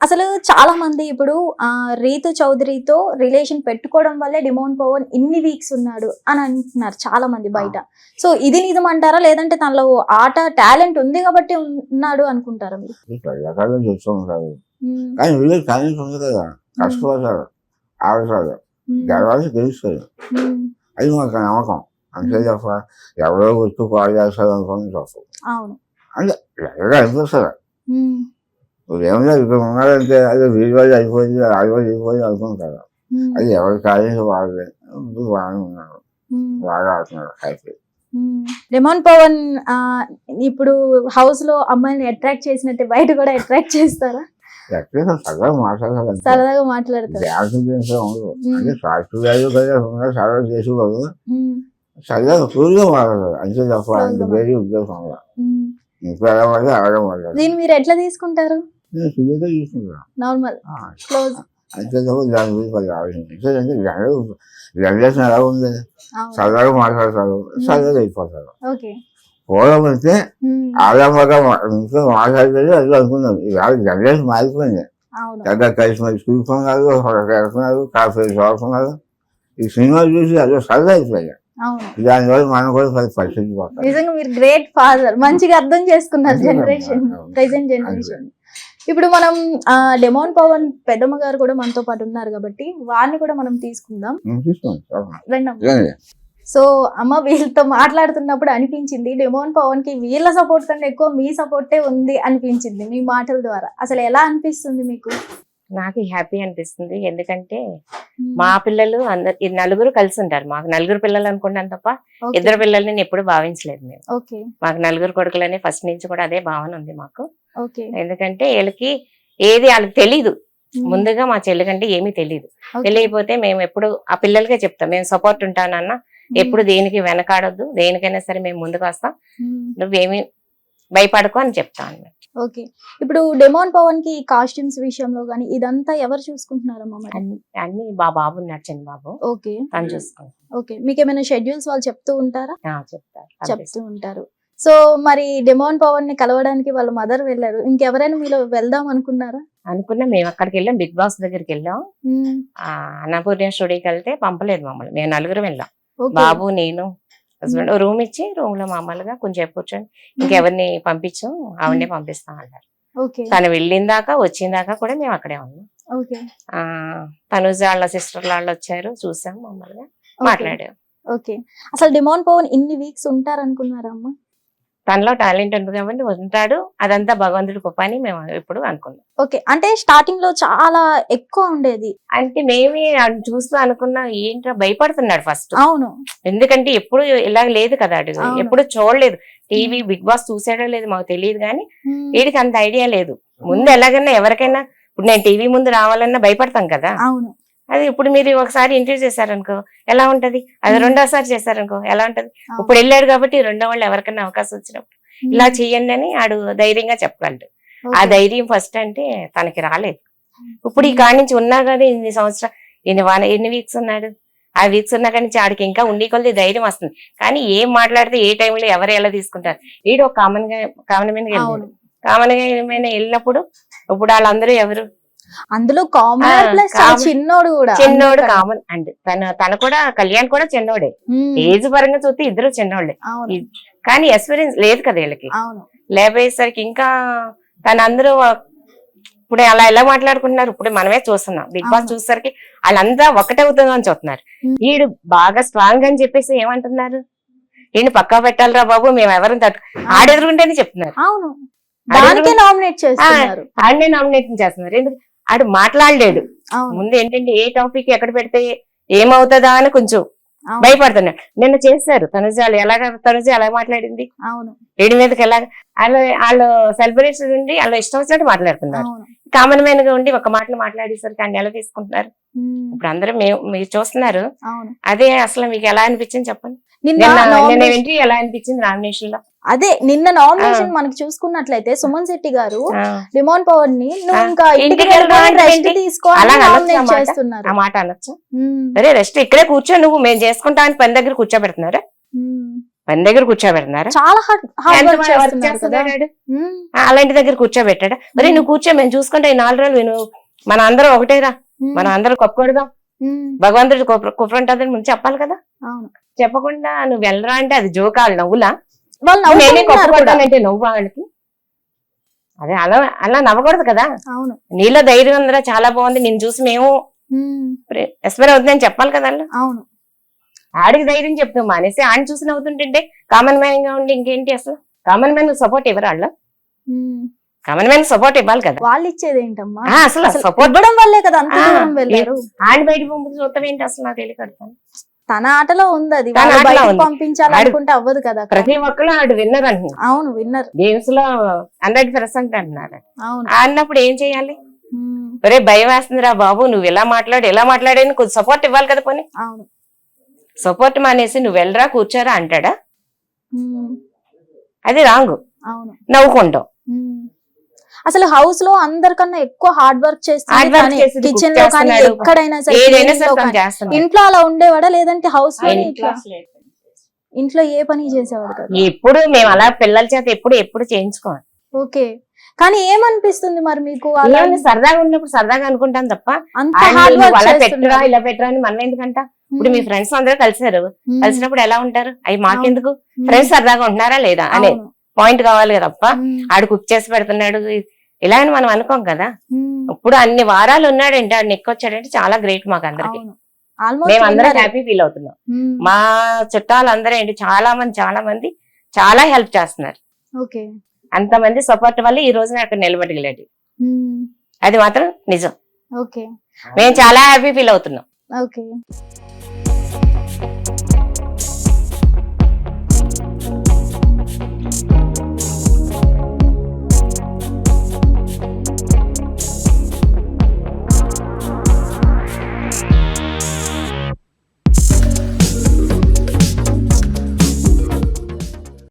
అసలు చాలా మంది ఇప్పుడు రీతు చౌదరితో రిలేషన్ పెట్టుకోవడం వల్లే డిమోన్ పవన్ ఇన్ని వీక్స్ ఉన్నాడు అని అంటున్నారు చాలా మంది బయట. సో ఇది నిజం అంటారా, లేదంటే తనలో ఆట టాలెంట్ ఉంది కాబట్టి ఉన్నాడు అనుకుంటారా మీరు? రకాలు చూస్తూ ఉంటారు కానీ వీళ్ళు టాలెంట్ ఉంది కదా, కష్టపడతారు, ఆడతారు, గెలవాలి తెలుస్తుంది. అది మాకు నమ్మకం అంతే తప్ప ఎవరో గుర్తు కాల్ చేస్తారు అనుకోని తప్పు. అంటే ఎలాగా అనిపిస్తుంది ఏమన్నా ఇక్కడ ఉన్నారంటే అదే వీడి వాళ్ళు అయిపోయింది ఆడివాళ్ళు అయిపోయింది అనుకుంటారు. అది ఎవరి టాలెంట్ వాళ్ళే బాగానే ఉన్నారు, బాగా ఆడుతున్నారు హ్యాపీ. డిమోన్ పవన్ ఇప్పుడు హౌస్ లో అమ్మాయిని అట్రాక్ట్ చేసినట్టే బయట కూడా అట్రాక్ట్ చేస్తారా? సరదాగా మాట్లాడాలి, సరదాగా మాట్లాడతారు. అంటే సాఫ్ట్వేర్ కదా సరదా చేసుకోదు, సరదాగా పూర్తిగా మాట్లాడాలి అంతే తప్ప అంత వేరే ఉద్దేశం ఇంకా ఎలా పడితే అలాగే మాట్లాడాలి. దీన్ని మీరు ఎట్లా తీసుకుంటారు? నేను సులువుగా తీసుకుంటాను నార్మల్ క్లోజ్ అంతే తప్ప దాని గురించి పది ఆలోచన. ఎందుకంటే జనరేషన్ ఎలా ఉంది, సరదాగా మాట్లాడతారు, సరదాగా అయిపోతారు. పూర్వం అయితే ఆడంబరంగా ఇంట్లో మాట్లాడేది అది అనుకున్నాం. ఇవాళ జనరేషన్ మారిపోయింది. పెద్ద కలిసి మరి చూసుకున్నారు, వెళ్తున్నారు, కాఫీ చదువుతున్నారు, ఈ సినిమాలు చూసి అదే సరదా అయిపోయాయి. దానివల్ల మనం కూడా పరిస్థితి పోతాం. నిజంగా మీరు గ్రేట్ ఫాదర్, మంచిగా అర్థం చేసుకున్నారు జనరేషన్, ప్రెసెంట్ జనరేషన్. ఇప్పుడు మనం డిమోన్ పవన్ పెద్దమ్మ గారు కూడా మనతో పాటు ఉన్నారు కాబట్టి వారిని కూడా మనం తీసుకుందాం. సో అమ్మ, వీళ్ళతో మాట్లాడుతున్నప్పుడు అనిపించింది డిమోన్ పవన్ కి వీళ్ళ సపోర్ట్ కంటే ఎక్కువ మీ సపోర్టే ఉంది అనిపించింది మీ మాటల ద్వారా. అసలు ఎలా అనిపిస్తుంది మీకు? నాకు హ్యాపీ అనిపిస్తుంది, ఎందుకంటే మా పిల్లలు అందరు నలుగురు కలిసి ఉంటారు. మాకు నలుగురు పిల్లలు అనుకుంటాను తప్ప ఇద్దరు పిల్లల్ని నేను ఎప్పుడు భావించలేదు మేము. మాకు నలుగురు కొడుకులని ఫస్ట్ నుంచి కూడా అదే భావన ఉంది మాకు. ఎందుకంటే వీళ్ళకి ఏది వాళ్ళకి తెలీదు, ముందుగా మా చెల్లి కంటే ఏమీ తెలీదు. తెలియకపోతే మేము ఎప్పుడు ఆ పిల్లలకే చెప్తాం, మేము సపోర్ట్ ఉంటానన్న, ఎప్పుడు దేనికి వెనకాడొద్దు, దేనికైనా సరే మేము ముందుకు వస్తాం, నువ్వేమి భయపడకు అని చెప్తాను. ఓకే, ఇప్పుడు డిమోన్ పవన్ కి కాస్ట్యూమ్స్ విషయంలో గానీ ఇదంతా ఎవరు చూసుకుంటున్నారమ్మా? అన్ని బాబు ఉన్నాడు, చిన్న బాబు. ఓకే, తను చూసుకుంటాం. ఓకే, మీకు ఏమైనా షెడ్యూల్స్ వాళ్ళు చెప్తూ ఉంటారా? చెప్తూ ఉంటారు. సో మరి డిమోన్ పవన్ ని కలవడానికి వాళ్ళ మదర్ వెళ్ళారు, ఇంకెవరైనా మీలో వెళ్దాం అనుకున్నారా? అనుకున్నాం, మేము అక్కడికి వెళ్ళాం, బిగ్ బాస్ దగ్గరికి వెళ్ళాం. అన్నపూర్ణ స్టూడియోకి వెళ్తే పంపలేదు మమ్మల్ని, మేము నలుగురు వెళ్ళాం, బాబు నేను హస్బెండ్. రూమ్ ఇచ్చి రూమ్ లో మామూలుగా కొంచెం కూర్చొని ఇంకెవరిని పంపించాం, ఆవిడనే పంపిస్తాం అన్నారు. తను వెళ్ళిందాకా వచ్చిందాకా కూడా మేము అక్కడే ఉన్నాం. తనుజ వాళ్ళ సిస్టర్ వాళ్ళు వచ్చారు, చూసాం, మామూలుగా మాట్లాడాం. ఓకే, అసలు డిమోన్ పవన్ ఇన్ని వీక్స్ ఉంటారనుకున్నారా అమ్మా? తనలో టాలెంట్ ఉంది కాబట్టి ఉంటాడు, అదంతా భగవంతుడి గొప్ప అని మేము ఎప్పుడు అనుకున్నాం. ఓకే, అంటే స్టార్టింగ్ లో చాలా ఎక్కువ ఉండేది, అంటే మేమే చూస్తూ అనుకున్నాం ఏంట్రా భయపడుతున్నాడు ఫస్ట్. అవును, ఎందుకంటే ఎప్పుడు ఇలా లేదు కదా, అడుగు ఎప్పుడు చూడలేదు, టీవీ బిగ్ బాస్ చూసాడో లేదు మాకు తెలియదు, కానీ వీడికి అంత ఐడియా లేదు. ముందు ఎలాగైనా ఎవరికైనా ఇప్పుడు నేను టీవీ ముందు రావాలన్నా భయపడతాం కదా. అవును, అది ఇప్పుడు మీరు ఒకసారి ఇంటర్వ్యూ చేశారనుకో ఎలా ఉంటది, అది రెండోసారి చేశారనుకో ఎలా ఉంటది. ఇప్పుడు వెళ్ళాడు కాబట్టి రెండో వాళ్ళు ఎవరికైనా అవకాశం వచ్చినప్పుడు ఇలా చెయ్యండి అని ఆడు ధైర్యంగా చెప్పగలడు. ఆ ధైర్యం ఫస్ట్ అంటే తనకి రాలేదు. ఇప్పుడు ఈ కాడి నుంచి ఉన్నా కదా ఇన్ని సంవత్సరం, ఎన్ని వీక్స్ ఉన్నాడు, ఆ వీక్స్ ఉన్నా కానీ ఆడికి ఇంకా ఉండి కొద్ది ధైర్యం వస్తుంది. కానీ ఏం మాట్లాడితే ఏ టైంలో ఎవరు ఎలా తీసుకుంటారు, వీడు ఒక కామన్ మీద వెళ్ళాడు. కామన్ గా ఏమైనా వెళ్ళినప్పుడు ఇప్పుడు వాళ్ళందరూ ఎవరు, అందులో చిన్నోడు కామన్ అండ్ తను కూడా కళ్యాణ్ కూడా చిన్నోడే, ఏజ్ పరంగా చూస్తే ఇద్దరు చిన్నోళ్ళే, కానీ ఎక్స్పీరియన్స్ లేదు కదా వీళ్ళకి. లేకపోయేసరికి ఇంకా తను అందరూ ఇప్పుడు అలా ఎలా మాట్లాడుకుంటున్నారు, ఇప్పుడు మనమే చూస్తున్నాం. బిగ్ బాస్ చూసేసరికి వాళ్ళంతా ఒకటే అవుతుందని చూస్తున్నారు. వీడు బాగా స్ట్రాంగ్ అని చెప్పేసి ఏమంటున్నారు, వీడిని పక్కా పెట్టాలరా బాబు, మేము ఎవరిని ఆడెదురుకుంటేనే చెప్తున్నారు. ఆడనే నామినేట్ చేస్తున్నారు. ఎందుకు ఆడు మాట్లాడలేడు. ముందు ఏంటంటే ఏ టాపిక్ ఎక్కడ పెడితే ఏమవుతుందా అని కొంచెం భయపడుతున్నాడు. నిన్న చేస్తారు తనుజ ఎలా మాట్లాడింది, వీడి మీదకి ఎలా వాళ్ళు సెలబ్రేషన్ ఉండి వాళ్ళు ఇష్టం వచ్చినట్టు మాట్లాడుతున్నారు. కామన్ మ్యాన్ గా ఉండి ఒక మాటలు మాట్లాడేసరికి ఆయన ఎలా తీసుకుంటున్నారు. ఇప్పుడు అందరూ మీరు చూస్తున్నారు. అదే అసలు మీకు ఎలా అనిపించింది చెప్పండి, ఎలా అనిపించింది నామినేషన్ లో? అదే నిన్న నామినేషన్ మనకి చూసుకున్నట్లయితే సుమన్ శెట్టి గారు డిమోన్ పవన్ ని ఆ మాట అనొచ్చు, అరే రెస్ట్ ఇక్కడే కూర్చో, నువ్వు మేము చేసుకుంటా అని పని దగ్గర కూర్చోబెడుతున్నారా? పని దగ్గర కూర్చోబెడుతున్నారా? చాలా హార్డ్ ఎంత వర్క్ వర్క్ చేస్తున్నారు కదా. చేస్తున్నాడు వాడు? ఉమ్, అలాంటి దగ్గర కూర్చోబెట్టాడా? మరి నువ్వు కూర్చో, మేము చూసుకుంటే ఈ 4 రోజులు నువ్వు మన అందరం ఒకటేరా, ఉమ్, మనం అందరం కొప్పుకొడదాం, ఉమ్, భగవంతుడు కుఫ్రంటుందని ముందు చెప్పాలి కదా. అవును. చెప్పకుండా నువ్వు వెళ్ళరా అంటే అది జోకాలు, నవ్వులా? వాళ్ళు నేనే నవ్వుకుంటున్నారు కూడా. కొప్పుకొడతానంటే నవ్వు వాళ్ళకి? అదే అలా అలా నవ్వకూడదు కదా. అవును. నీలో ధైర్యం ఉందిరా, చాలా బాగుంది, నేను చూసి మేము ఉమ్, ఎస్పైర్ అవుతుందని చెప్పాలి కదా. వాళ్ళు అవును. ఆడికి ధైర్యం చెప్తాం మానేసి ఆడిని చూసి నవ్వుతుంటే కామన్ మ్యాన్ గా ఉండి ఇంకేంటి అసలు? కామన్ మ్యాన్ సపోర్ట్ ఇవ్వరు వాళ్ళు. ఉమ్, కామన్ మ్యాన్ సపోర్ట్ ఇవ్వాలి కదా. వాళ్ళు ఇచ్చేది ఏంటమ్మా? అసలు సపోర్ట్ ఇవ్వడం వల్లే కదా అంత దూరం వెళ్ళారు. ఆడి బయట పంపుతూ చూస్తాం ఏంటి అసలు? నాకు తెలియకడతాను. తన ఆటలో ఉంది అది, తన వాళ్ళు ఆటలో బయటికి ఉంది. పంపించాలనుకుంటే అవ్వదు కదా అక్కడ. ప్రతి ఒక్కరు ఆడు విన్నర్ అంటున్నారు, అవును, విన్నర్. గేమ్స్ లో 100% అంటున్నారు. అవును. అన్నప్పుడు ఏం చేయాలి? ఉమ్, ఒరే భయం వేస్తుందిరా బాబు, నువ్వు ఇలా మాట్లాడని కొంచెం సపోర్ట్ ఇవ్వాలి కదా. పోనీ అవును. సపోర్ట్ మానేసి నువ్వు వెళ్ళరా కూర్చోరా అంటాడా? ఉమ్, అది రాంగ్. అవును. నవ్వుకుంటాం. ఉమ్. అసలు హౌస్ లో అందరికన్నా ఎక్కువ హార్డ్ వర్క్ Hard work చేసేది కిచెన్ cook లో కానీ చేస్తున్నాడు. ఎక్కడైనా సరే, ఏదైనా cleaning సరే లో తను కానీ. చేస్తున్నాడు. ఇంట్లో అలా ఉండేవాడా లేదంటే హౌస్ లో ఇంట్లో ఇంట్లో ఏ పని చేసేవాడు కదా. ఎప్పుడు మేము అలా పిల్లల చేత ఎప్పుడు చేయించుకోవాలి. ఓకే, కానీ ఏమనిపిస్తుంది మరి మీకు అలా ఏమన్నా సరదాగా ఉన్నప్పుడు సరదాగా అనుకుంటాం తప్ప అంత ఆయన హార్డ్ నువ్వు వర్క్ అలా పెట్టరా చేస్తున్నారు. ఇలా పెట్టరా అని మనం ఎందుకంట? ఇప్పుడు మీ ఫ్రెండ్స్ అందరూ కలిసారు, కలిసినప్పుడు ఎలా ఉంటారు? అవి మాకెందుకు? ఫ్రెండ్స్ సరదాగా ఉంటున్నారా లేదా అనే పాయింట్ కావాలి కదా తప్ప ఆడు కుక్ చేసి పెడుతున్నాడు ఇలా అని మనం అనుకోం కదా. ఇప్పుడు అన్ని వారాలు ఉన్నాడంటే ఆడు నెక్కొచ్చాడంటే చాలా గ్రేట్ మాకు అందరికి. మేము అందరం హ్యాపీ ఫీల్ అవుతున్నాం. మా చుట్టాలందరూ ఏంటి చాలా మంది చాలా హెల్ప్ చేస్తున్నారు. ఓకే, అంతమంది సపోర్ట్ వల్ల ఈ రోజు అక్కడ నిలబడగలేడు. అది మాత్రం నిజం. ఓకే, మేము చాలా హ్యాపీ ఫీల్ అవుతున్నాం. ఓకే.